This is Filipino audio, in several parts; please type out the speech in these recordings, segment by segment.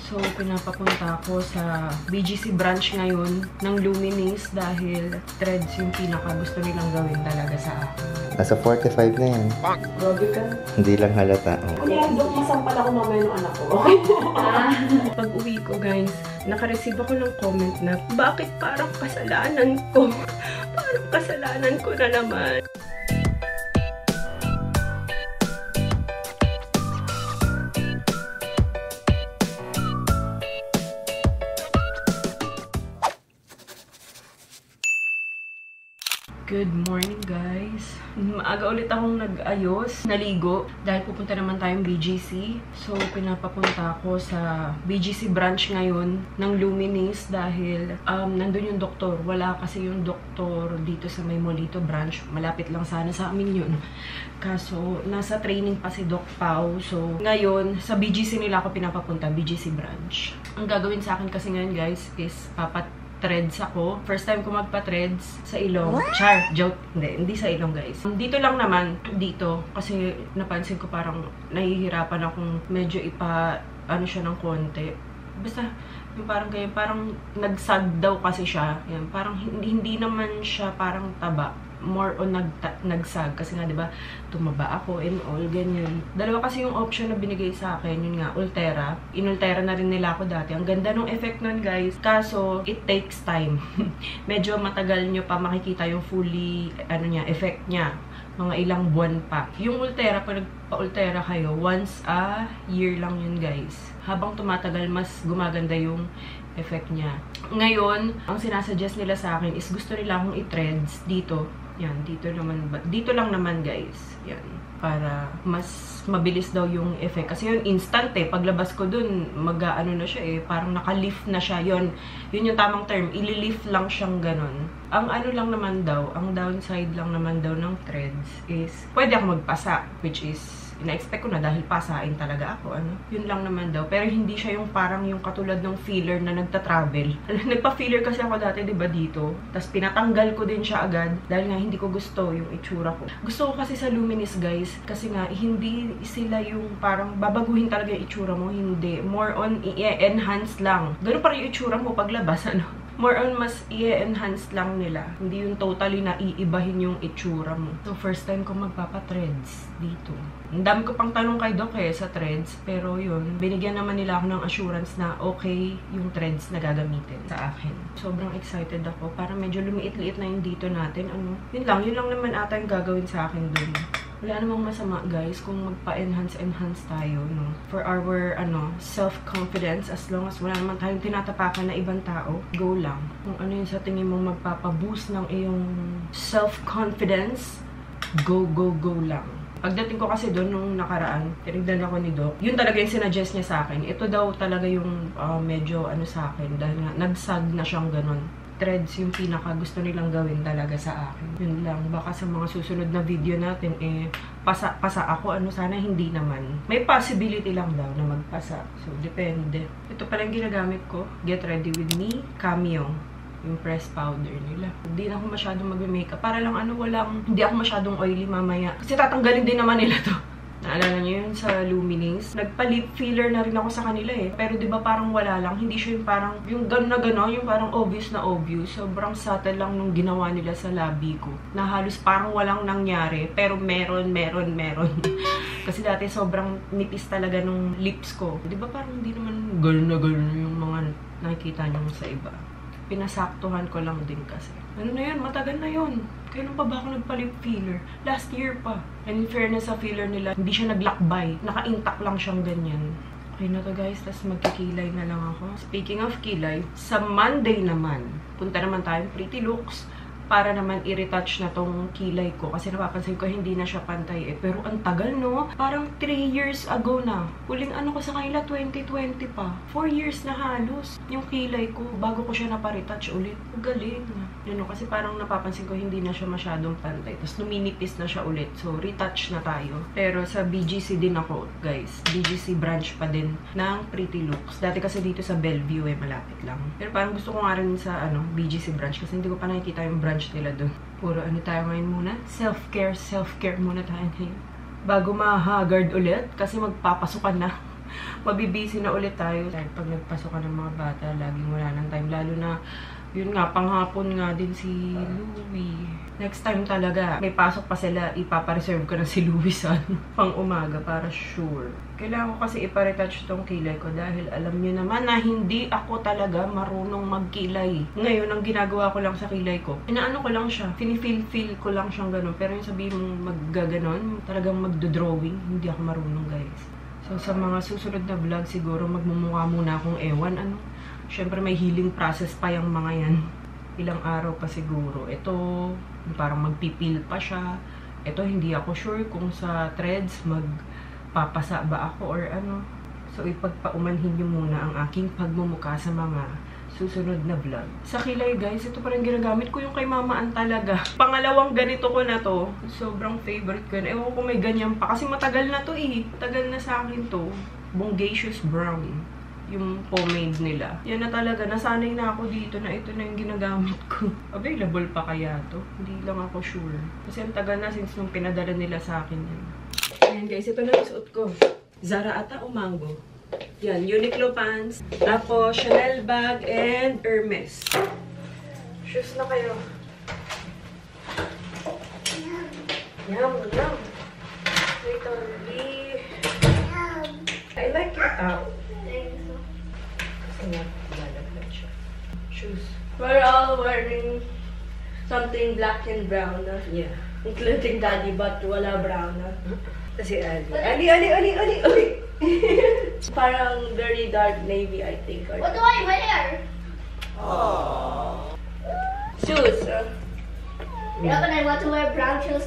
So, pinapapunta ako sa BGC branch ngayon ng Luminings dahil threads yung pinaka gusto nilang gawin talaga sa akin. Nasa 45 na yan. Grabe ka. Hindi lang halata. Ano yan, Dok? Masampal ako mamaya ng anak ko. Pag uwi ko, guys, nakareceive ako ng comment na, bakit parang kasalanan ko? Parang kasalanan ko na naman. Good morning, guys. Maaga ulit akong nag-ayos, naligo, dahil pupunta naman tayong BGC. So, pinapapunta ako sa BGC branch ngayon ng Luminings dahil nandun yung doktor. Wala kasi yung doktor dito sa May Molito branch. Malapit lang sana sa amin yun. Kaso, nasa training pa si Doc Pao. So, ngayon, sa BGC nila ako pinapapunta, BGC branch. Ang gagawin sa akin kasi ngayon, guys, is threads ako. First time ko magpa-threads sa ilong. Char, joke. Hindi sa ilong, guys. Dito lang naman, dito. Kasi napansin ko parang nahihirapan akong medyo ano siya ng konti. Basta, yung parang kaya, parang nagsag daw kasi siya. Yan, parang hindi naman siya parang taba. More on nagsag. Kasi nga, diba, tumaba ako and all, ganyan. Dalawa kasi yung option na binigay sa akin, yun nga, Ultera. Inultera na rin nila ako dati. Ang ganda ng effect nun, guys. Kaso, it takes time. Medyo matagal nyo pa makikita yung fully, effect niya. Mga ilang buwan pa. Yung Ultera, pag nagpa-Ultera kayo, once a year lang yun, guys. Habang tumatagal, mas gumaganda yung effect niya. Ngayon, ang sinasuggest nila sa akin is gusto nila akong i-threads dito. Yan, dito lang naman, guys. Yan. Para mas mabilis daw yung effect. Kasi yun, instant eh. Paglabas ko dun, mag-ano na siya eh. Parang naka-lift na siya. Yun yung tamang term. Ili-lift lang siyang ganon. Ang ano lang naman daw, ang downside lang naman daw ng threads is, pwede ako magpasa. Which is, ina-expect ko na dahil pasain talaga ako, Yun lang naman daw. Pero hindi siya yung parang yung katulad ng filler na nagta-travel. Nagpa-filler kasi ako dati, diba, dito. Tapos pinatanggal ko din siya agad dahil nga hindi ko gusto yung itsura ko. Gusto ko kasi sa Luminous, guys, kasi nga hindi sila yung parang babaguhin talaga yung itsura mo. Hindi. More on i-enhance lang. Ganun pa rin yung itsura mo paglabas, More on mas i-enhance lang nila. Hindi yung totally na iibahin yung itsura mo. So, first time ko magpapa-threads dito. Ang dami ko pang tanong kay Doc sa threads. Pero yun, binigyan naman nila ako ng assurance na okay yung threads na gagamitin sa akin. Sobrang excited ako. Parang medyo lumiit-liit na yung dito natin. Yun lang naman ata yung gagawin sa akin dun. Wala namang masama, guys, kung magpa-enhance tayo, for our, self-confidence, as long as wala naman tayong tinatapakan na ibang tao, go lang. Kung ano yung sa tingin mo magpapaboost ng iyong self-confidence, go lang. Pagdating ko kasi doon nung nakaraan, tinignan ako ni Doc, yun talaga yung sinuggest niya sa akin. Ito daw talaga yung medyo sa akin, dahil nga nagsag na siyang ganon. Threads yung pinaka gusto nilang gawin talaga sa akin. Yun lang. Baka sa mga susunod na video natin, pasa ako. Sana hindi naman. May possibility lang daw na magpasa. So, depende. Ito pala yung ginagamit ko. Get Ready With Me Cameo. Yung press powder nila. Hindi na ako masyadong mag-makeup. Para lang hindi ako masyadong oily mamaya. Kasi tatanggalin din naman nila to. Naalala niyo yun sa Luminings? Nagpa-lip filler na rin ako sa kanila eh. Pero diba parang wala lang. Hindi siya yung parang, yung gano'n na gano'n, yung parang obvious na obvious. Sobrang subtle lang nung ginawa nila sa labi ko. Na halos parang walang nangyari. Pero meron. Kasi dati sobrang nipis talaga nung lips ko. Diba parang hindi naman gano'n na gano'n yung mga nakikita niyo sa iba. Pinasaktuhan ko lang din kasi. Ano na yun? Matagal na yun. Kailan pa ba ako nagpa-lip filler? Last year pa. And in fairness sa filler nila, hindi siya naglakbay. Naka-intact lang siyang ganyan. Okay na to, guys. Tapos magkikilay na lang ako. Speaking of kilay, sa Monday naman, punta naman tayong Pretty Looks para naman i-retouch na tong kilay ko. Kasi napapansin ko hindi na siya pantay eh. Pero ang tagal, no? Parang 3 years ago na. Huling ko sa kanila, 2020 pa. 4 years na halos yung kilay ko bago ko siya napa-retouch ulit. Galing. Yun, no? Kasi parang napapansin ko hindi na siya masyadong pantay. Tapos luminipis na siya ulit. So, retouch na tayo. Pero sa BGC din ako, guys. BGC branch pa din ng Pretty Looks. Dati kasi dito sa Bellevue malapit lang. Pero parang gusto ko nga rin sa BGC branch kasi hindi ko pa nakikita yung branch nila doon. Puro tayo ngayon muna. Self-care muna tayo ngayon. Bago ma-haggard ulit kasi magpapasukan na. mabibisi na ulit tayo. Dahil pag nagpasok ka ng mga bata, laging wala ng time. Lalo na, yun nga, panghapon nga din si Louie. Next time talaga, may pasok pa sila, ipapareserve ko na si Louie sa pang umaga para sure. Kailangan ko kasi iparetouch tong kilay ko dahil alam niyo naman na hindi ako talaga marunong magkilay. Ngayon, ang ginagawa ko lang sa kilay ko, inaano ko lang siya, feel ko lang siyang ganun. Pero yung sabihin mong maggaganon, talagang magdo-drawing, hindi ako marunong guys. So sa mga susunod na vlog, siguro magmumukha muna akong ewan, ano. Siyempre may healing process pa yung mga yan. Ilang araw pa siguro. Ito, parang magpipil pa siya. Ito, hindi ako sure kung sa threads magpapasa ba ako or ano. So, ipagpaumanhin nyo muna ang aking pagmumuka sa mga susunod na vlog. Sa kilay guys, ito pa rin ginagamit ko yung kay Mamaan talaga. Pangalawang ganito ko na to. Sobrang favorite ko yun. Ewan ko may ganyan pa. Kasi matagal na to eh. Matagal na sa akin to. Bongacious Brown. Yung pomade nila. Yan na talaga. Nasanay na ako dito na ito na yung ginagamit ko. Available pa kaya to? Hindi lang ako sure. Kasi ang tagal na since nung pinadala nila sa akin yan. Ayan guys, ito na yung suot ko. Zara ata o Mango. Yan, Uniqlo pants. Tapos, Chanel bag and Hermes. Shoes na kayo. Yum, yum. Wait, Orly. I like your top. Shoes. We're all wearing something black and brown. Yeah. Including Daddy, but wala brown. Kasi Ali. Parang very dark navy, I think. What do I wear? Shoes. Yeah, but I want to wear brown shoes.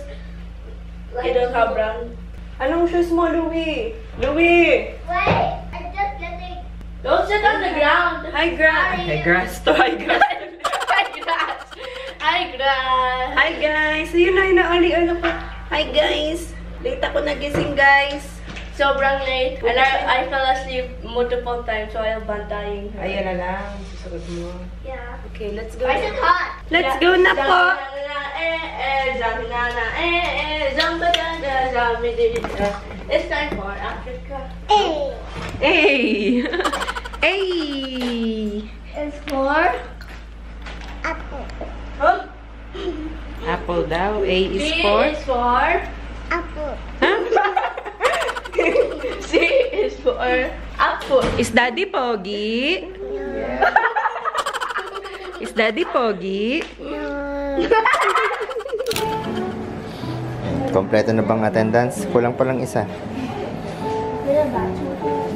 You don't have brown? Anong shoes mo, Louie? Louie! Wait, I'm just getting. Don't sit on the ground. Hi, grass. Hi, grass. Hi, grass. Hi, grass. Hi, grass. Hi, guys. Ayun na, Ali. Hi, guys. Late ako nagising, guys. Sobrang late. And I fell asleep multiple times, so I'll bantayin her. Ayan na lang. Susunod mo. Yeah. Okay, let's go. Why is it hot? Let's go na po. It's time for Africa. A. Hey! Hey! It's for apple. Oh, Apple daw. A is C for? is for Apple. C is for apple. Is Daddy Pogi? Is Daddy Pogi? Kompleto na bang attendance? Kulang pa lang isa.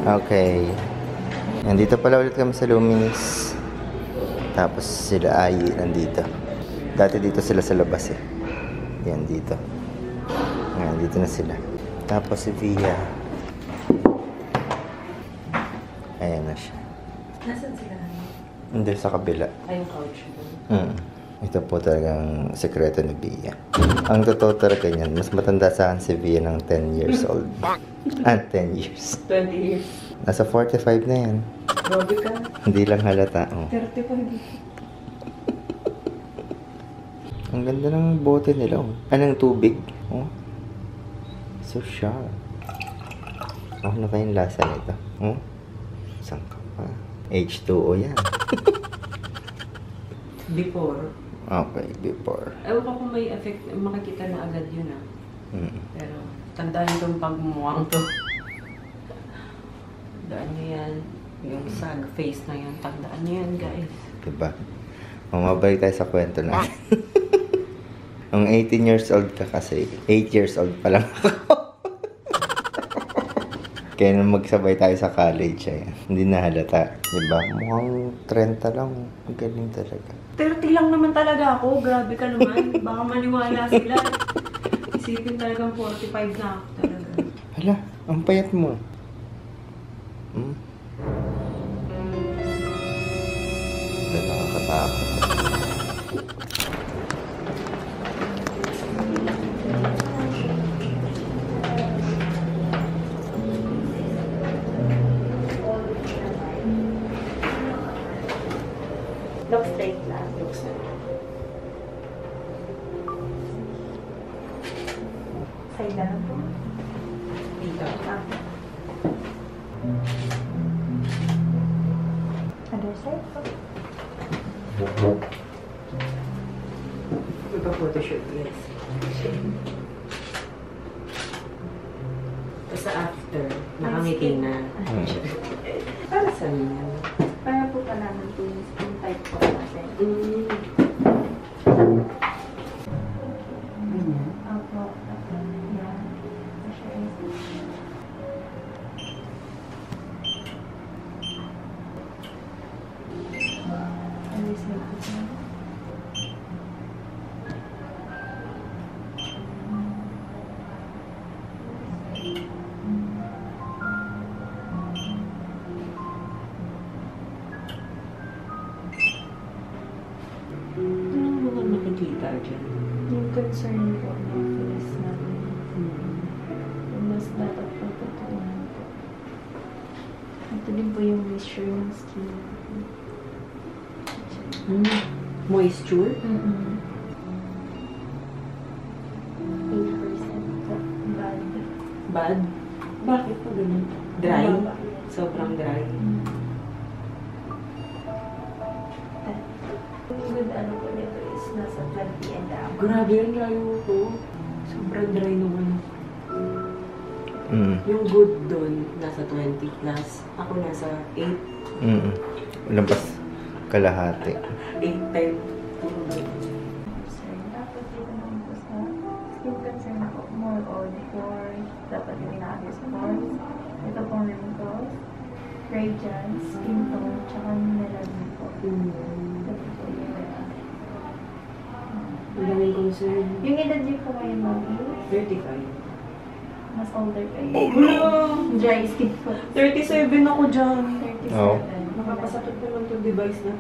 Okay. Nandito pala ulit kami sa Luminis. Tapos sila ay nandito. Dati dito sila sa labas eh. Yan dito. Ngayon, dito na sila. Tapos si Via. Ayan na siya. Nasaan sila? Hindi, sa kabila. Ay, yung couch mo. Ito po talagang sekreto ni Via. Ang totoo talaga niyan, mas matanda sa akin si Via ng 10 years old. 10 years. 20 years. Nasa 45 na yan. Grabe ka. Hindi lang halata. Oh. 30 pa hindi. Ang ganda ng bote nila. Oh. Anong tubig? Oh. So sharp. Ano na kayong lasa nito? Oh. Saan ka pa? H2O yan. Before. Okay, before. Ewan ko kung may effect, makikita na agad yun ah. Pero, tandaan itong pagmumukhang to. Tandaan nyo yan. Yung sag face na yun. Tandaan nyo yan, guys. Diba? Mamabalik tayo sa kwento na. Ang 18 years old ka kasi, 8 years old pa lang ako. Kaya nung magsabay tayo sa college, ayan. Hindi na halata. Diba? Mukhang 30 lang. Ang galing talaga. 30 lang naman talaga ako. Grabe ka naman. Baka maniwala sila. Isipin talagang 45 na ako talaga. Hala, ang payat mo. Nakakatakot. Look straight lang. Looks na. Side lang po. Dito. Magpa-photoshoot, guys. Basta after, nakangiti na. Para saan yan? Para po pa namin po yung skin type po natin. Opo. Yeah. Alis na po siya. Ano mga nakikita dyan? Yung concern po ng face namin. Yung mas dapat po patutunan po. Ito din po yung moisture ng skin natin. Moisture? 8% po. Bad. Bad? Bakit pa ganun? Dry? Mababa. Sobrang dry. Yung good ano po nito is nasa 20 and up. Grabe yun, layo ko. Sobrang dry naman. Mm. Yung good doon, nasa 20 plus. Ako nasa 8. Mm. Lampas kalahati. 8, 10. Concern. Dapat dito naman po sa skin concern po. More on pores. Dapat yung inaayos pores. Ito pong wrinkles. Radiance, skin tone, tsaka melanin po. Ito po yung Ang daming concern. yung edad niyo po ngayon, mami, 35. mas older kayo. Dry skin po. 37 ako dyan. 37. Oo. Nakapasakit naman itong device na.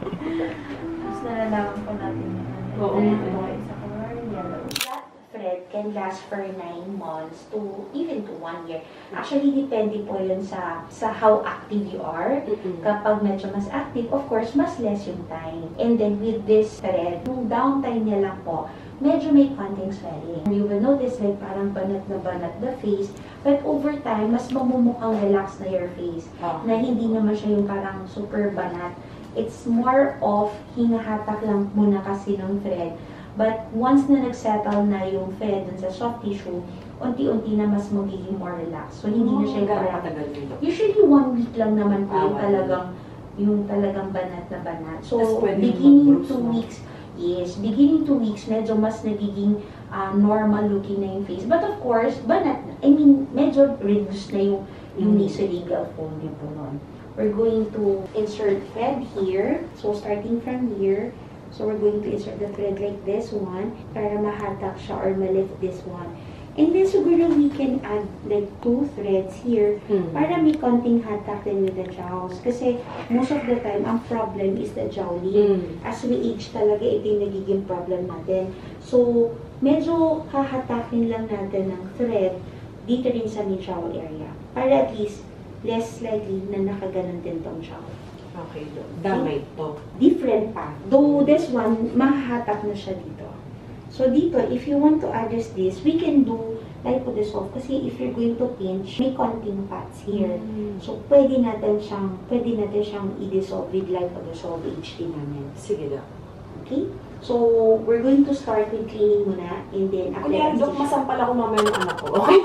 Tapos nalalaman po natin yung ano. Oo. Ito kayo sa color, yellow. That thread can last for 9 months to even to 1 year. Actually, depende po yun sa how active you are. Kapag medyo mas active, of course, mas less yung time. And then with this thread, yung downtime niya lang po, medyo may konting swelling. You will notice like parang banat na banat the face, but over time, mas mamumukhang relax na your face. Na hindi naman siya yung parang super banat. It's more of hinahatak lang muna kasi ng thread. But once na nagsettle na yung thread dun sa soft tissue, unti-unti na mas magiging more relaxed. So, hindi na siya yung parang... katagal nito. Usually, 1 week lang naman po Ah, yung talagang banat na banat. So, Tas pwede beginning mag-bruise, 2 no? weeks, yes, beginning 2 weeks, medyo mas nagiging normal looking na yung face. But of course, banat na. I mean, medyo reduced na yung nasolabial fold niyo po nun. We're going to insert thread here. So, starting from here, so we're going to insert the thread like this one para mahatak siya or malift this one. And then siguro we can add like 2 threads here para may konting hatak din with the jowls. Kasi most of the time, ang problem is the jowling. As we age talaga, ito yung nagiging problem natin. So, medyo hahatakin lang natin ng thread dito rin sa may jowl area. Para at least, less likely na nakaganon din tong jowl. Okay, damay to. Different pa. Though this one, mahahatak na siya dito. So dito, if you want to adjust this, we can do lipo-dissolve. Kasi if you're going to pinch, may konting fats here. So pwede natin siyang i-dissolve with lipo-dissolve HD namin. Sige daw. Okay? So, we're going to start with cleaning muna and then Kuya, Dok, anesthesia. masampal ako mamaya ng anak ko. Okay?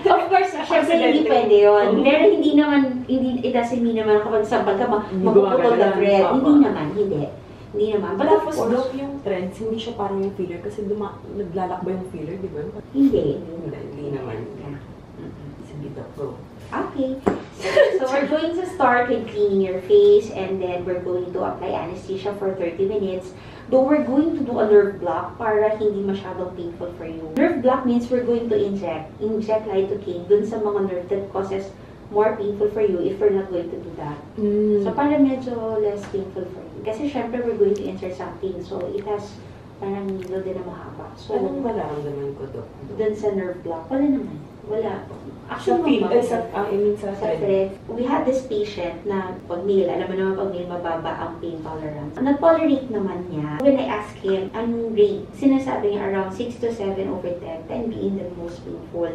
Of course, syempre hindi pwede yun. Pero hindi naman, it doesn't mean naman kapag sampal ka, magpuputol the thread. Hindi naman, hindi. Hindi naman. But of Tapos, course, Dok, yung threads, hindi siya parang yung filler kasi naglalakba yung filler, di ba? hindi. Hindi naman. Sige, Dok, go. Okay. So we're going to start with cleaning your face and then we're going to apply anesthesia for 30 minutes. Though we're going to do a nerve block para hindi masyadong painful for you. Nerve block means we're going to inject lidocaine dun sa mga nerve that causes more painful for you if we're not going to do that. So para medyo less painful for you. Kasi syempre we're going to insert something. So it has parang needle din na mahaba. So Anong mararamdaman ko, Dok? dun sa nerve block, wala naman. Wala po. Sa Actually, field, ma'am, I mean sa sa thread, we had this patient na pag male, alam mo naman pag male, mababa ang pain tolerance. Na-tolerate naman niya. When I asked him, anong rate? Sinasabi niya around 6 to 7 over 10, 10 being the most painful.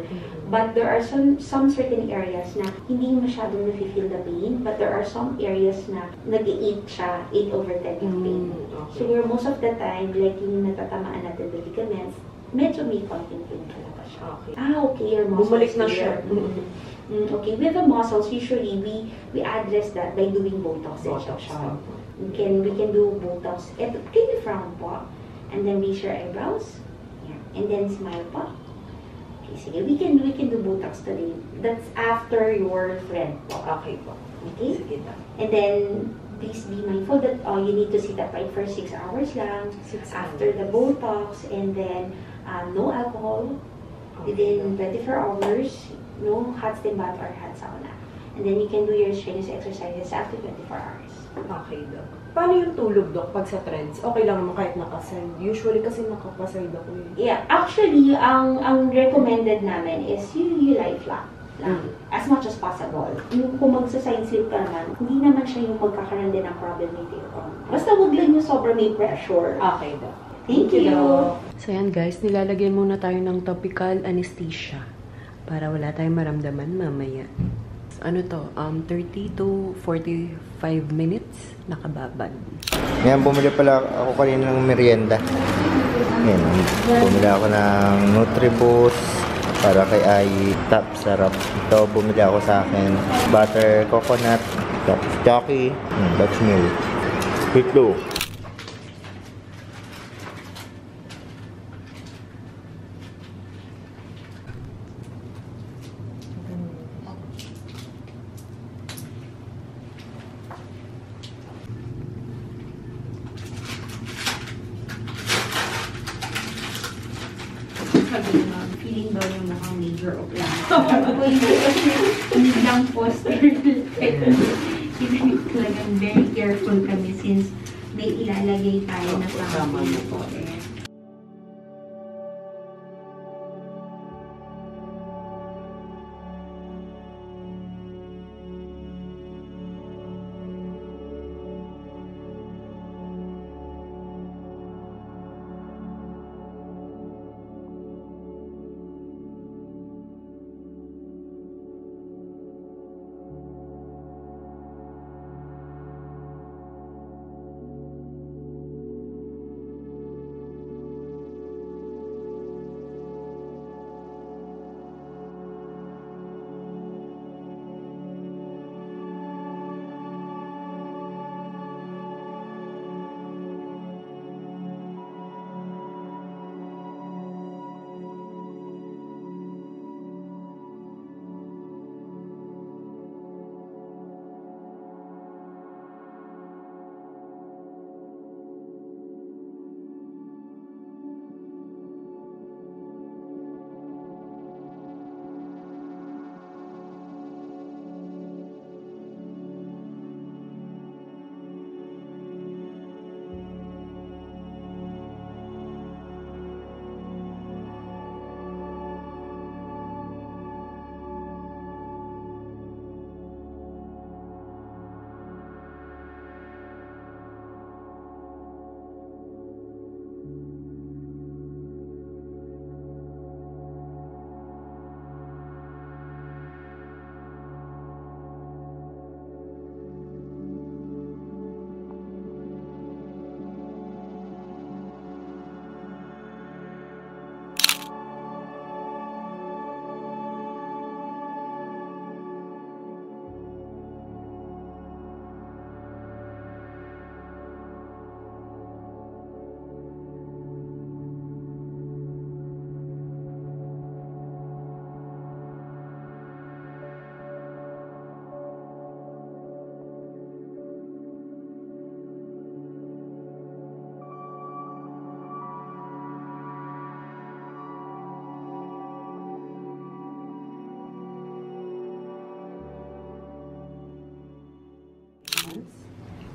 But there are some certain areas na hindi masyadong nafe-feel the pain, but there are some areas na nag-8 siya, 8 over 10 yung pain. Siguro most of the time, like yung natatamaan natin the ligaments, medyo may konting pain talaga siya. Okay. Okay, your muscles Bumalik na here. siya. Okay, with the muscles, usually we address that by doing Botox injection. We can do Botox. Can you frown po? And then raise your eyebrows. Yeah. And then smile po. Okay, sige. We can do Botox today. That's after your thread po. Okay po. Okay? Sige na. And then, please be mindful that you need to sit upright for 6 hours lang. 6 After the Botox, and then no alcohol within 24 hours, no hot steam bath or hot sauna. And then you can do your strenuous exercises after 24 hours. Okay, Doc. Paano yung tulog, Doc, pag sa threads? Okay lang naman kahit nakaside. Usually kasi nakapaside ako eh. Yeah, actually, ang recommended namin is you lie flat lang, as much as possible. Kung magsa-side sleep ka naman, hindi naman siya yung magkakaroon din ng problem with your own. Basta wag lang yung sobrang may pressure. Okay, Doc. Thank you. So yan guys, nilalagyan muna tayo ng topical anesthesia para wala tayong maramdaman mamaya. Ano to? 30 to 45 minutes nakababad. Ngayon, bumili pala ako kanina ng merienda. Ngayon, bumili ako ng Nutriboost para kay Ai. Top, sarap. Ito, bumili ako sa akin. Butter, coconut, tapos Jockey, Dutch milk. Pitlo. Feeling daw yung mukhang major o plan. Ako hindi lang poster. Talagang very careful kami since may ilalagay tayo na something na po eh.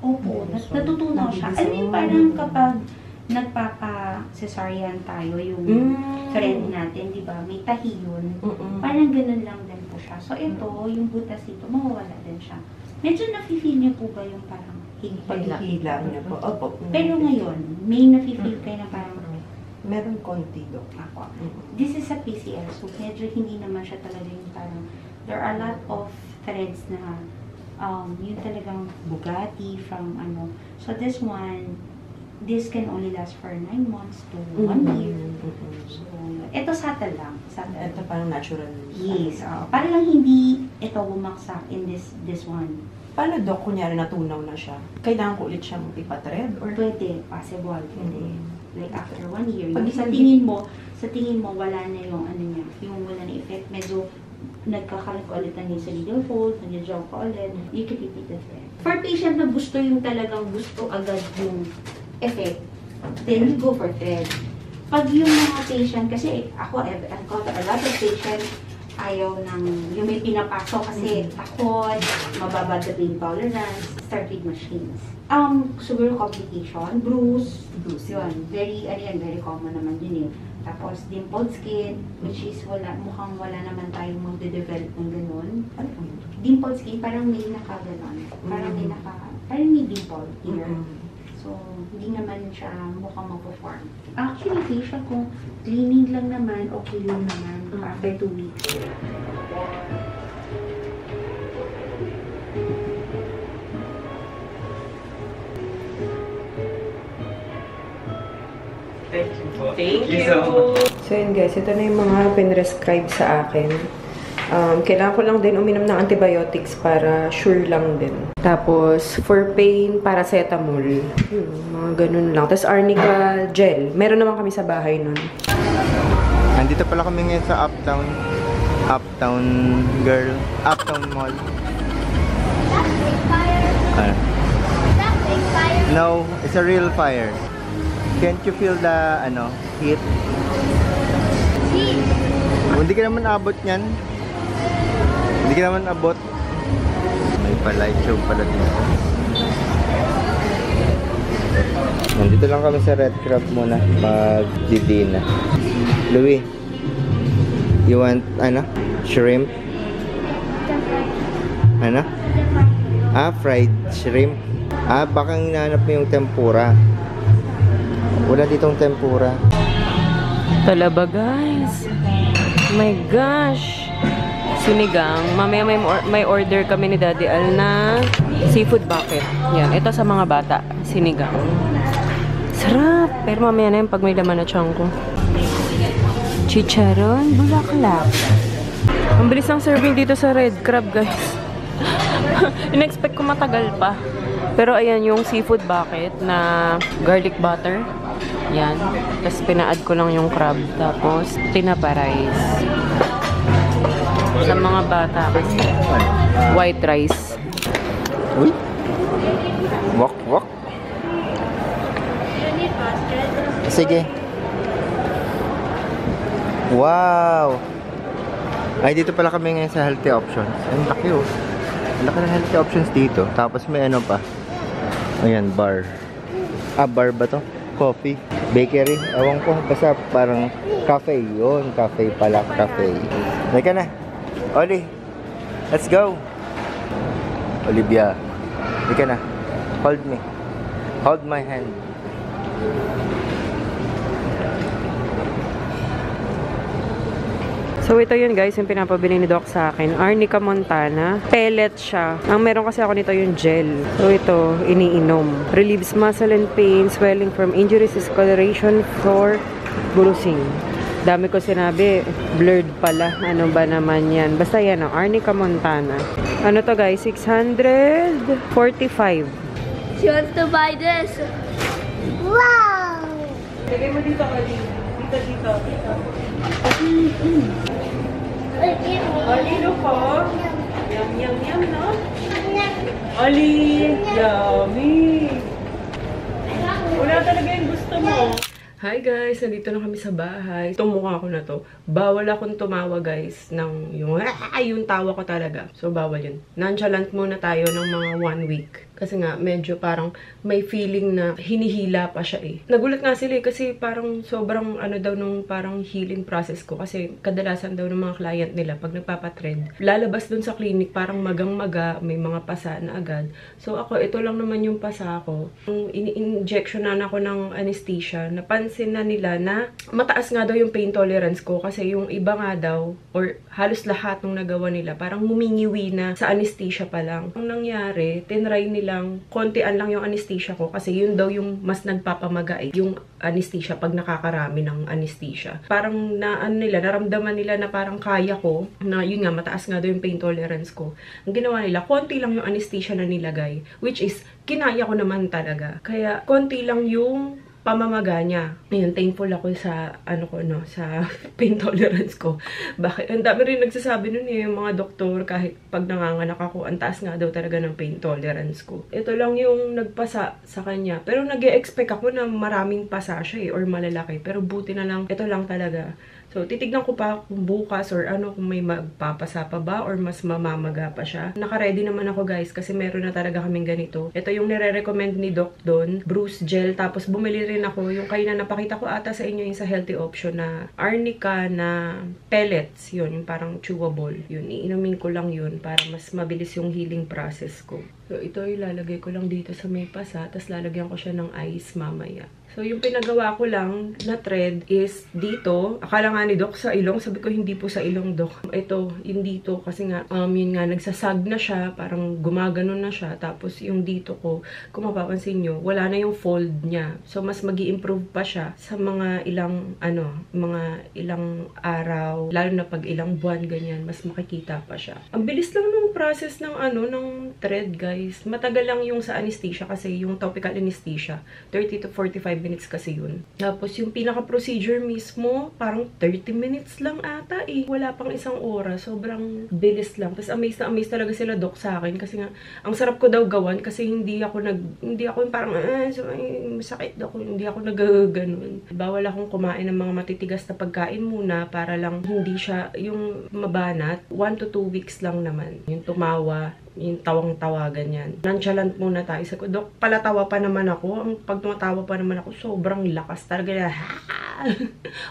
Opo, natutunaw siya. Alam mo yung parang kapag cesarean tayo, yung friend natin, di ba? May tahi yun. Parang ganun lang din po siya. So, ito, yung butas dito, mawawala din siya. Medyo nafe-feel niyo po ba yung parang hila? Paghihila niya po. Opo. Pero ngayon, may nafe-feel kayo na parang Meron konti do. ako. This is a PCL, so medyo hindi naman siya talaga yung parang, there are a lot of threads na yung talagang Bugatti from ano. So this one, this can only last for 9 months to 1 year. So, ito subtle lang. Subtle. Ito parang natural. Yes. Para lang hindi ito bumaksak in this one. Paano, Dok, kunyari natunaw na siya? Kailangan ko ulit siyang ipa-thread? Or Pwede, possible. Pwede. Like after 1 year. Pag Yung sa tingin mo, wala na yung ano niya, yung wala na effect. Medyo nagkakaroon ka ulit ng nasal needle fold, nag-jump ka ulit, you can repeat the thread. For patient na gusto yung talagang gusto agad yung effect, then you go for thread. Pag yung mga patient, kasi ako, I've encountered a lot of patients, ayaw ng, yung may pinapasok kasi takot, mababa the pain tolerance, start with machines. Siguro complication, bruise, yun, very common naman yun eh. Tapos, dimpled skin, which is mukhang wala naman tayong magde-develop ng ganun. ano po yun? Dimpled skin, parang may nakaganon. Parang may dimple here. So, hindi naman siya mukhang mag-perform. Actually, facial kung cleaning lang naman, okay lang naman after 2 weeks. Thank you. So yun guys, ito na yung mga pinrescribe sa akin. Kailangan ko lang din uminom ng antibiotics para sure lang din. Tapos, for pain, paracetamol. Mga ganun lang. Tapos, arnica gel. Meron naman kami sa bahay nun. Nandito pala kami ngayon sa Uptown. Uptown Mall. That's big fire. That's big fire. No, it's a real fire. Can't you feel the heat? See? Hindi ka naman abot niyan. Hindi ka naman abot. May pa-light show pala dito. Nandito lang kami sa Red Crab muna. Mag-didina. Louie, you want, shrimp? Fried shrimp. Baka hinahanap mo yung tempura. Wala ditong tempura. Talaba guys. Oh my gosh. Sinigang. Mamaya may order kami ni Daddy Al na seafood bucket. Yan. Ito sa mga bata. Sinigang. Sarap. Pero mamaya na yung pag may laman na tiyan ko. Chicharon. Bulaklak. Ang bilis ng serving dito sa Red Crab guys. In-expect ko matagal pa. Pero ayan yung seafood bucket na garlic butter. Yan. Tapos pina-add ko lang yung crab. Tapos tinapa rice. Sa mga bata kasi white rice. Uy! Wak. Sige. Wow! Ay, dito pala kami ngayon sa healthy options. Ang laki oh. Ang laki ng healthy options dito. Tapos may ano pa. Ayan, bar. Bar ba to? Coffee. Bakery. Ewan ko. Basta parang cafe. Yun. Cafe pala. Cafe. Halika na. Oli. Let's go. Olivia. Halika na. Hold me. Hold my hand. So ito yun guys, yung pinapabili ni Doc sa akin. Arnica Montana. Pellet siya. Ang meron kasi ako nito yung gel. So ito, iniinom. Relieves muscle and pain, swelling from injuries, discoloration for bruising. Dami ko sinabi, blurred pala. Ano ba naman yan? Basta yan, Arnica Montana. Ano to guys? 645. She wants to buy this. Wow! Lagay mo dito, Oli. Dito. Oli, look po. Yum, no? Oli, yummy. Wala talaga yung gusto mo. Hi guys, nandito na kami sa bahay. Itong mukha ko na to. Bawal akong tumawa guys ng yung tawa ko talaga. So bawal yun. Nonchalant muna tayo ng mga 1 week. Kasi nga, medyo parang may feeling na hinihila pa siya eh. Nagulat nga sila eh, kasi parang sobrang ano daw nung parang healing process ko. Kasi kadalasan daw ng mga client nila, pag nagpapatread, lalabas dun sa clinic parang magang-maga, may mga pasa na agad. So ako, ito lang naman yung pasa ko. Ini-injectionan ako ng anesthesia, napansin na nila na mataas nga daw yung pain tolerance ko. Kasi yung iba nga daw, or halos lahat ng nagawa nila, parang mumingiwi na sa anesthesia pa lang. Ang nangyari, tinry nilang kontian lang yung anesthesia ko kasi yun daw yung mas nagpapamaga eh, yung anesthesia pag nakakarami ng anesthesia. Parang naramdaman nila na parang kaya ko, na yun nga, mataas nga daw yung pain tolerance ko. Ang ginawa nila, konti lang yung anesthesia na nilagay, which is, kinaya ko naman talaga. Kaya, konti lang yung pamamaga niya. Ayun, thankful ako sa, sa pain tolerance ko. Bakit? Ang dami rin nagsasabi nun eh, yung mga doktor, kahit pag nanganganak ako, ang taas nga daw talaga ng pain tolerance ko. Ito lang yung nagpasa sa kanya. Pero nag-e-expect ako na maraming pasa siya eh, or malalaki. Pero buti na lang, ito lang talaga. So, titignan ko pa kung bukas or kung may magpapasa pa ba or mas mamamaga pa siya. Naka-ready naman ako guys kasi meron na talaga kaming ganito. Ito yung nire-recommend ni Doc doon, Bruce Gel. Tapos bumili rin ako yung kayo na napakita ko ata sa inyo yung sa healthy option na arnica na pellets. Yun, yung parang chewable. Yun, iinumin ko lang yun para mas mabilis yung healing process ko. So, ito ilalagay ko lang dito sa may pasa. Tapos lalagyan ko siya ng ice mamaya. So, yung pinagawa ko lang na thread is dito. Akala nga ni Doc sa ilong. Sabi ko, hindi po sa ilong, Doc. Ito, yung dito. Kasi nga, yun nga, nagsasag na siya. Parang gumaganon na siya. Tapos, yung dito ko, kung mapapansin nyo, wala na yung fold niya. So, mas magi-improve pa siya sa mga ilang, mga ilang araw. Lalo na pag ilang buwan, ganyan. Mas makikita pa siya. Ang bilis lang ng process ng, ng thread, guys. Matagal lang yung sa anesthesia kasi yung topical anesthesia. 30 to 45 minutes kasi yun. Tapos yung pinaka-procedure mismo, parang 30 minutes lang ata eh. Wala pang isang oras. Sobrang bilis lang. Tapos amazed na amazed talaga sila Doc sa akin kasi nga, ang sarap ko daw gawan kasi hindi ako parang, masakit Doc. Hindi ako nagaganon. Bawal akong kumain ng mga matitigas na pagkain muna para lang hindi siya yung mabanat. 1 to 2 weeks lang naman. Yung tumawa, yung tawang-tawa, ganyan. Nonchalant muna tayo. Sabi ko, Doc, palatawa pa naman ako. Ang pag tumatawa pa naman ako, sobrang lakas talaga.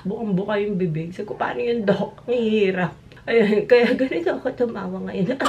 Bukang-buka yung bibig. Sabi ko, paano yun, Doc? Ang hirap. Ayan, kaya ganito ako tumawa ngayon.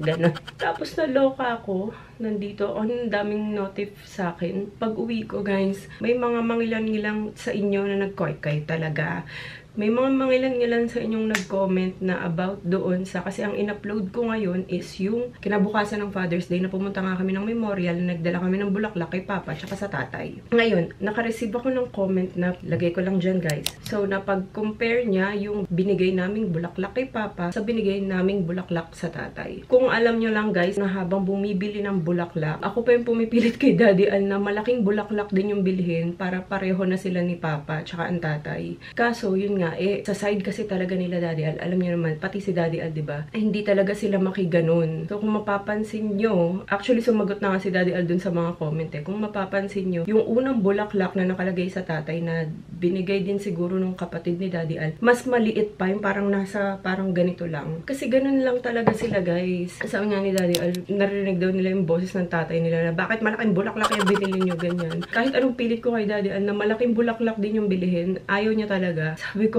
Ganon. Tapos naloka ako. Nandito, ang daming notif sa akin. Pag uwi ko, guys, may mga mangilan-ngilang sa inyo na nagkoy-koy talaga. May mga mangilan-ngilan sa inyong nag-comment na about doon sa, kasi ang in-upload ko ngayon is yung kinabukasan ng Father's Day na pumunta nga kami ng memorial, nagdala kami ng bulaklak kay Papa tsaka sa tatay. Ngayon, naka-receive ako ng comment na, lagay ko lang dyan guys. So, napag-compare niya yung binigay naming bulaklak kay Papa sa binigay naming bulaklak sa tatay. Kung alam nyo lang guys, na habang bumibili ng bulaklak, ako pa yung pumipilit kay Daddy Al na malaking bulaklak din yung bilhin para pareho na sila ni Papa tsaka ang tatay. Kaso, yun nga, sa side kasi talaga nila Daddy Al, alam niyo naman, pati si Daddy Al, diba? Hindi talaga sila makiganon. So, kung mapapansin nyo, actually, sumagot na nga si Daddy Al dun sa mga comment eh. Kung mapapansin nyo, yung unang bulaklak na nakalagay sa tatay na binigay din siguro nung kapatid ni Daddy Al, mas maliit pa, yung parang nasa, parang ganito lang. Kasi ganun lang talaga sila, guys. Sabi nga ni Daddy Al, narinig daw nila yung boses ng tatay nila na, bakit malaking bulaklak yung binili nyo, ganyan. Kahit anong pilit ko kay Daddy Al na malaking bulaklak din yung bilihin, ayaw niya talaga. Sabi ko,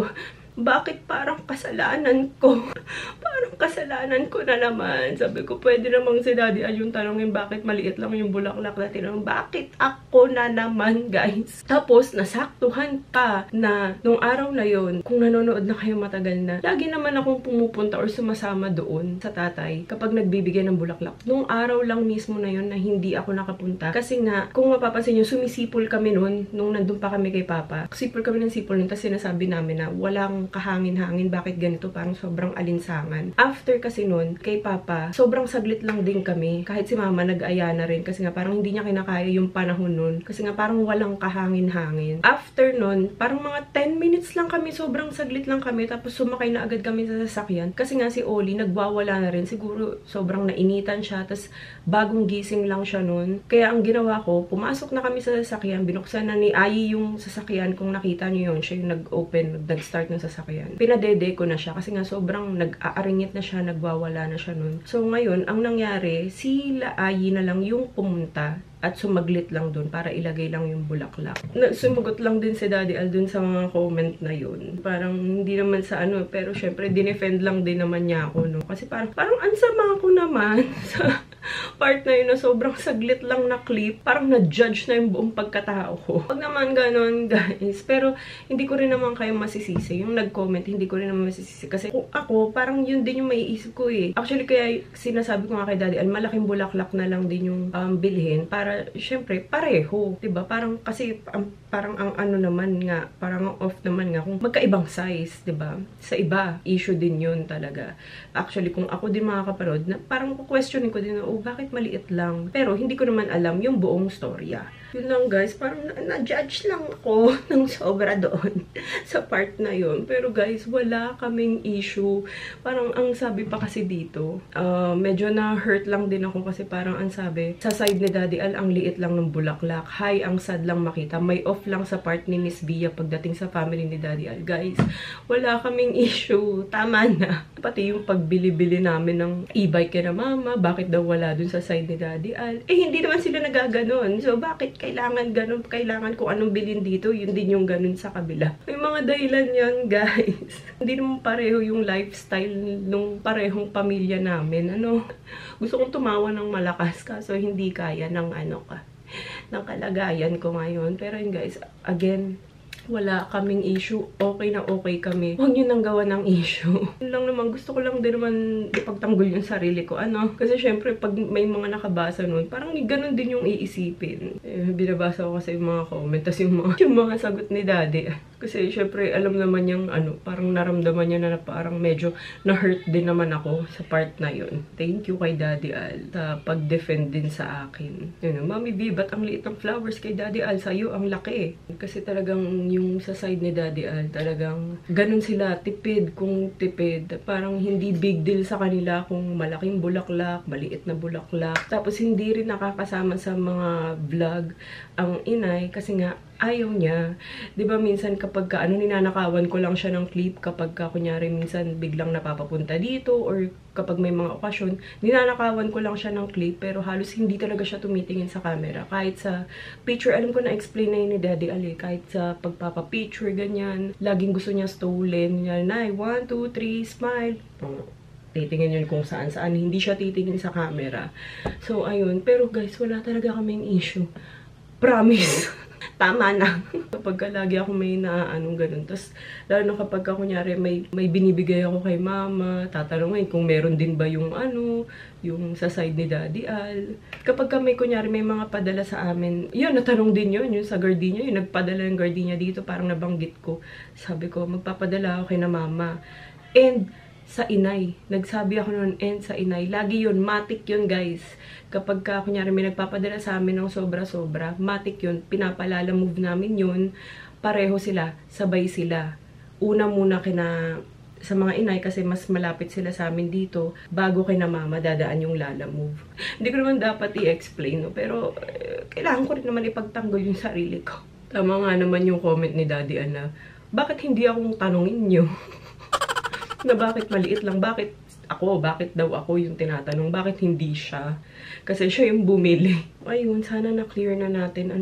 bakit parang kasalanan ko? Parang kasalanan ko na naman. Sabi ko, pwede namang si Daddy Al yung tanongin bakit maliit lang yung bulaklak na tinanong. Bakit ako na naman, guys? Tapos, nasaktuhan pa na nung araw na yon, kung nanonood na kayo matagal na, lagi naman akong pumupunta or sumasama doon sa tatay kapag nagbibigay ng bulaklak. Nung araw lang mismo na yon na hindi ako nakapunta. Kasi nga, kung mapapansin nyo, sumisipol kami noon, nung nandun pa kami kay Papa. Sipol kami ng sipol nun, tapos sinasabi namin na walang kahangin-hangin, bakit ganito, parang sobrang alinsangan. After kasi nun, kay Papa, sobrang saglit lang din kami. Kahit si Mama nag-aya na rin kasi nga parang hindi niya kinakaya yung panahon nun. Kasi nga parang walang kahangin-hangin. After nun, parang mga 10 minutes lang kami, sobrang saglit lang kami, tapos sumakay na agad kami sa sasakyan. Kasi nga si Oli, nagwawala na rin. Siguro sobrang nainitan siya, tapos bagong gising lang siya nun. Kaya ang ginawa ko, pumasok na kami sa sasakyan, binuksan na ni Ayi yung sasakyan, kung nakita niyo yun, siya yung nag-open, nag-start ng sasakyan. sasakyan. Pinadede ko na siya kasi nga sobrang nag-aaringit na siya, nagwawala na siya nun. So ngayon, ang nangyari, si Laayi na lang yung pumunta at sumaglit lang dun para ilagay lang yung bulaklak. Sumagot lang din si Daddy Al dun sa mga comment na yun. Parang hindi naman sa ano, pero syempre dinefend lang din naman niya ako, no? Kasi parang ansama ako naman sa part na yun na sobrang saglit lang na clip. Parang na-judge na yung buong pagkatao ko. Huwag naman ganon, guys. Pero hindi ko rin naman kayo masisisi. Yung nag-comment, hindi ko rin naman masisisi. Kasi kung ako, parang yun din yung maiisip ko eh. Actually, kaya sinasabi ko nga kay Daddy Al, malaking bulaklak na lang din yung bilhin para syempre, pareho. Diba? Parang, kasi, parang ang ano naman nga, parang ang off naman nga, kung magkaibang size, diba? Sa iba, issue din yun talaga. Actually, kung ako din makakaparod, parang questionin ko din, oh, bakit maliit lang? Pero, hindi ko naman alam yung buong storya. Yun lang, guys, parang na-judge lang ako ng sobra doon sa part na yun. Pero, guys, wala kaming issue. Parang, ang sabi pa kasi dito, medyo na-hurt lang din ako kasi parang ang sabi, sa side ni Daddy Al, ang liit lang ng bulaklak. Hi, ang sad lang makita. May off lang sa part ni Miss Bia pagdating sa family ni Daddy Al. Guys, wala kaming issue. Tama na. Pati yung pagbili-bili namin ng e-bike kay na mama, bakit daw wala dun sa side ni Daddy Al? Eh, hindi naman sila nagaganon. So, bakit kailangan ganun? Kailangan kung anong bilhin dito, yun din yung ganun sa kabila. May mga dahilan yan, guys. Hindi naman pareho yung lifestyle nung parehong pamilya namin. Ano? Gusto kong tumawa ng malakas kaso hindi kaya ng ng kalagayan ko ngayon. Pero yun, guys, again, wala kaming issue. Okay na okay kami. Huwag nyo nang gawa ng issue. Yun lang naman. Gusto ko lang din naman ipagtanggol yung sarili ko. Ano? Kasi syempre, pag may mga nakabasa nun, parang ganun din yung iisipin. Binabasa ko kasi yung mga comment. Tapos yung mga sagot ni Daddy. Kasi syempre, alam naman yung parang naramdaman niya na parang medyo na-hurt din naman ako sa part na yun. Thank you kay Daddy Al sa pag-defend din sa akin. Yun, Mami B, ba't ang liit ng flowers kay Daddy Al? Sa'yo, ang laki. Kasi talagang yung sa side ni Daddy Al, talagang ganun sila, tipid kung tipid. Parang hindi big deal sa kanila kung malaking bulaklak, maliit na bulaklak. Tapos hindi rin nakakasama sa mga vlog ang inay kasi nga ayaw niya. 'Di ba minsan kapag ninanakawan ko lang siya ng clip kapag kunyari minsan biglang napapapunta dito or kapag may mga okasyon, ninanakawan ko lang siya ng clip pero halos hindi talaga siya tumitingin sa camera. Kahit sa picture, alam ko na-explain na yun ni Daddy Ali, kahit sa pagpapapicture, ganyan, laging gusto niya stolen. Yan, 1, 2, 3, smile. Titingin yun kung saan-saan. Hindi siya titingin sa camera. So, ayun. Pero guys, wala talaga kaming issue. Promise. Tama na. Kapag lagi ako may ganun. Tapos, lalo na kapag kunyari may binibigay ako kay mama, tatanungin kung meron din ba yung yung sa side ni Daddy Al. Kapag may kunyari may mga padala sa amin, yun, natanong din yun, yung sa gardenia, yung nagpadala yung gardenia dito, parang nabanggit ko. Sabi ko, magpapadala ako kay na mama. And, sa inay. Nagsabi ako noon, and sa inay. Lagi yun, matik yun, guys. Kapag kunyari may nagpapadala sa amin ng sobra-sobra, matik yun, pinapalala move namin yun, pareho sila, sabay sila. Una muna sa mga inay kasi mas malapit sila sa amin dito, bago kay na mama dadaan yung lala move. Hindi ko naman dapat i-explain, no? Pero kailangan ko rin naman ipagtanggol yung sarili ko. Tama nga naman yung comment ni Daddy Ana, bakit hindi akong tanungin nyo? Na bakit maliit lang, bakit daw ako yung tinatanong, bakit hindi siya? Kasi siya yung bumili. Ayun, sana na-clear na natin,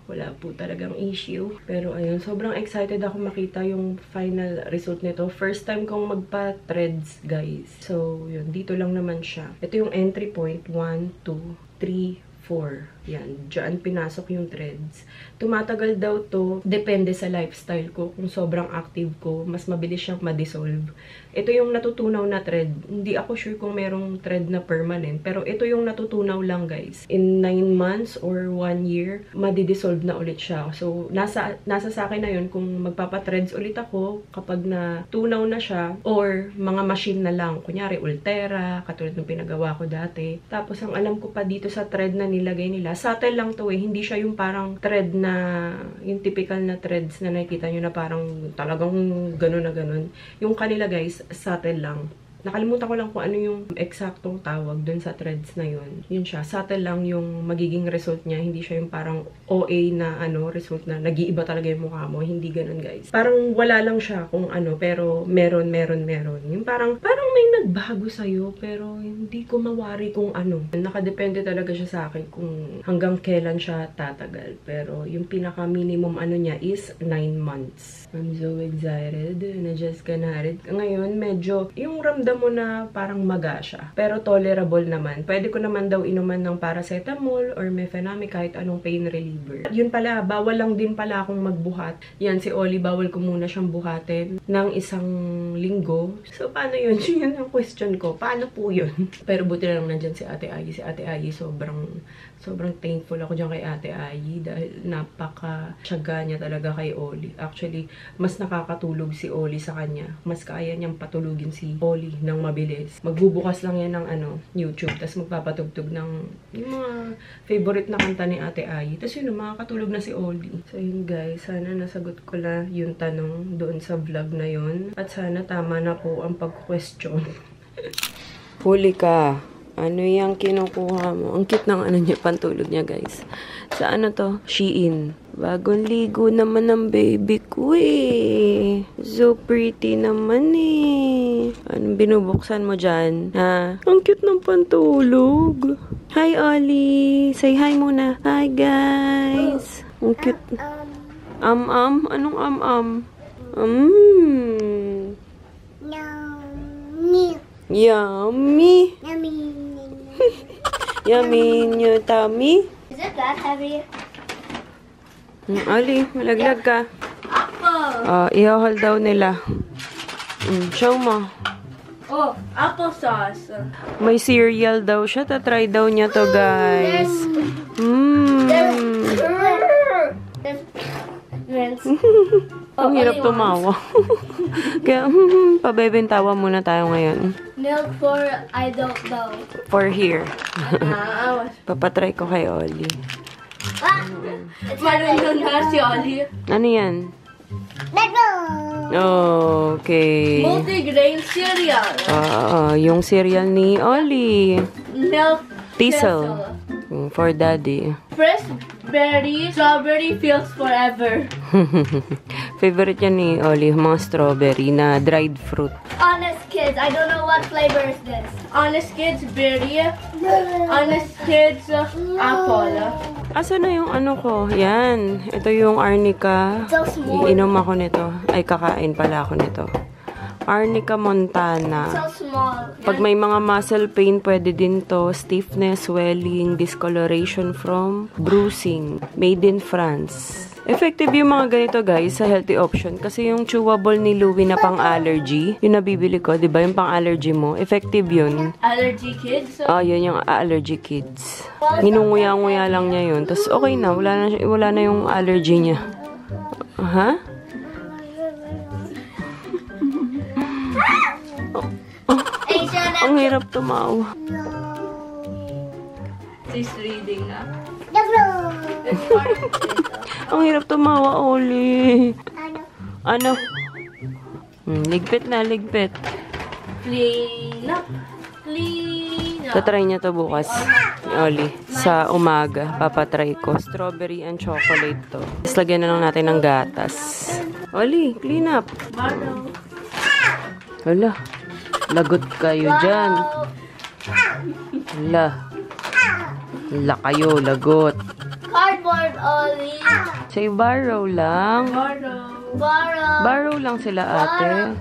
wala po talagang issue. Pero ayun, sobrang excited ako makita yung final result nito. First time kong magpa-threads, guys. So, yun, dito lang naman siya. Ito yung entry point, 1, 2, 3, 4. Yan, dyan pinasok yung threads. Tumatagal daw to, depende sa lifestyle ko. Kung sobrang active ko, mas mabilis siyang ma-dissolve. Ito yung natutunaw na thread. Hindi ako sure kung merong thread na permanent, pero ito yung natutunaw lang, guys. In 9 months or 1 year, madi-dissolve na ulit siya. So, nasa sa akin na yun kung magpapa-threads ulit ako kapag natunaw na siya, or mga machine na lang. Kunyari, Ultera, katulad ng pinagawa ko dati. Tapos, ang alam ko pa dito sa thread na nilagay nila, subtle lang to eh. Hindi siya yung parang thread na, yung typical na threads na nakikita nyo na parang talagang gano'n na gano'n. Yung kanila, guys, subtle lang. Nakalimutan ko lang kung ano yung eksaktong tawag dun sa threads na yun. Yun siya. Subtle lang yung magiging result niya. Hindi siya yung parang OA na result na nag-iiba talaga yung mukha mo. Hindi ganun, guys. Parang wala lang siya kung pero meron. Yung parang may nagbago sa'yo, pero hindi ko mawari kung ano. Nakadepende talaga siya sa akin kung hanggang kailan siya tatagal. Pero yung pinaka-minimum niya is 9 months. I'm so excited na just ganarid. Ngayon, medyo, yung ramdam mo na parang maga siya. Pero tolerable naman. Pwede ko naman daw inuman ng paracetamol or mefenamic, kahit anong pain reliever. Yun pala, bawal lang din pala akong magbuhat. Yan, si Oli, bawal ko muna siyang buhatin ng 1 linggo. So, paano yun? Yun ang question ko. Paano po yun? Pero buti na lang nandyan si Ate Ayi. Si Ate Ayi, sobrang thankful ako dyan kay Ate Ayi dahil napaka-tiyaga niya talaga kay Oli. Actually, mas nakakatulog si Oli sa kanya. Mas kaya niyang patulugin si Oli ng mabilis. Magbubukas lang yan ng YouTube, tapos magpapatugtog ng yung mga favorite na kanta ni Ate Ayi. Tapos yun, makakatulog na si Oli. So yun guys, sana nasagot ko na yung tanong doon sa vlog na yun. At sana tama na po ang pag-question. Huli ka. Ano yung kinukuha mo? Ang cute ng niya, pantulog niya, guys. Sa to? Shein. Bagong ligo naman ng baby ko, eh. So pretty naman, eh. Anong binubuksan mo dyan? Ha? Ang cute ng pantulog. Hi, Oli. Say hi muna. Hi, guys. Ang cute. Anong Yummy. Yummy in your tummy. Is it that heavy? Ali, malaglag ka. Apple. I-hold daw nila. Show mo. Oh, applesauce. May cereal daw siya. Tatry daw niya to, guys. Ang hirap tumawa. Kaya, pabebentawa muna tayo ngayon. Milk for I don't know. For here. Papatry ko kay Oli. Marunong na si Oli. Ano yan? Okay. Multigrain cereal. Yung cereal ni Oli. Milk Diesel. For daddy. Fresh berry, strawberry feels forever. Favorite yan ni Oli, mga strawberry na dried fruit. Honest Kids, I don't know what flavor is this. Honest Kids berry. Honest Kids apple. Asa na yung ko? Yan. Ito yung arnica. So small. Iinom ako nito. Ay, kakain pala ako nito. Arnica montana. So small. Pag may mga muscle pain, pwede din to. Stiffness, swelling, discoloration from bruising. Made in France. Effective yung mga ganito, guys, sa healthy option. Kasi yung chewable ni Louie na pang-allergy, yung nabibili ko, di ba yung pang-allergy mo, effective yun. Allergy Kids. Yun yung allergy kids. Nginunguya-nguya lang niya yun. Tapos okay na, wala na yung allergy niya. Ha? Ang hirap tumawa. She's reading na. Ang hirap tumawa, Oli. Ano? Ligpit na, ligpit. Clean up. Clean up. Tatry niya to bukas, Oli. Sa umaga, papatry ko. Strawberry and chocolate to. Tapos lagyan na lang natin ng gatas. Oli, clean up. Bardo. Hala, lagot kayo dyan. Hala. Hala kayo, lagot. Cardboard Oli. Say borrow lang. Bardo. Borrow. Borrow lang sila, ate.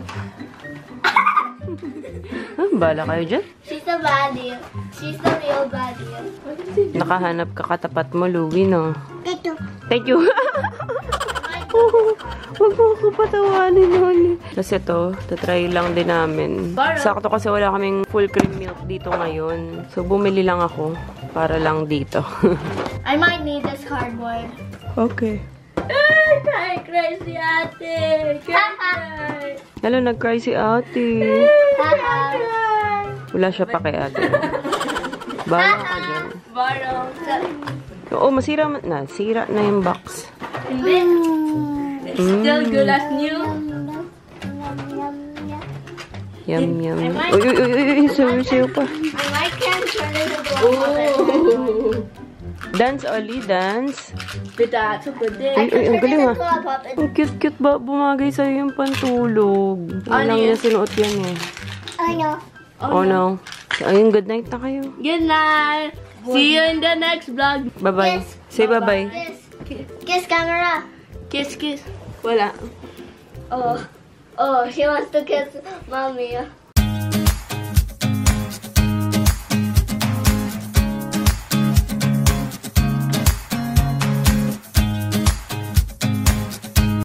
Bala kayo dyan. She's a baddie. She's the real baddie. Nakahanap ka katapat mo, Louie, no? Thank you. Huwag mo ako patawanin, Oli. Kasi ito, tatry lang din namin. Sakto kasi wala kaming full cream milk dito ngayon. So, bumili lang ako para lang dito. I might need this cardboard. Okay. Ay, crazy ate. Cry. Lalo, nag-cry si ate. Wala siya pa kay ate. Bala ka dyan. Borrow. Oo, masira na. Sira na yung box. It's still good as new. Yum, yum. Uy, sayo pa. I might can turn it into a Oh. Dance, Oli, dance. That's a good day. Uy, ang galing ah. Into a puppet. Ang cute-cute ba? Bumagay sa'yo yung pantulog. Hindi lang niya sinuot yan eh. I know. Oh no. Ayun, good night na kayo. Good night. See you in the next vlog. Bye-bye. Yes. Say bye-bye. Kiss camera. Kiss, kiss. Wala. Oh, she wants to kiss mommy.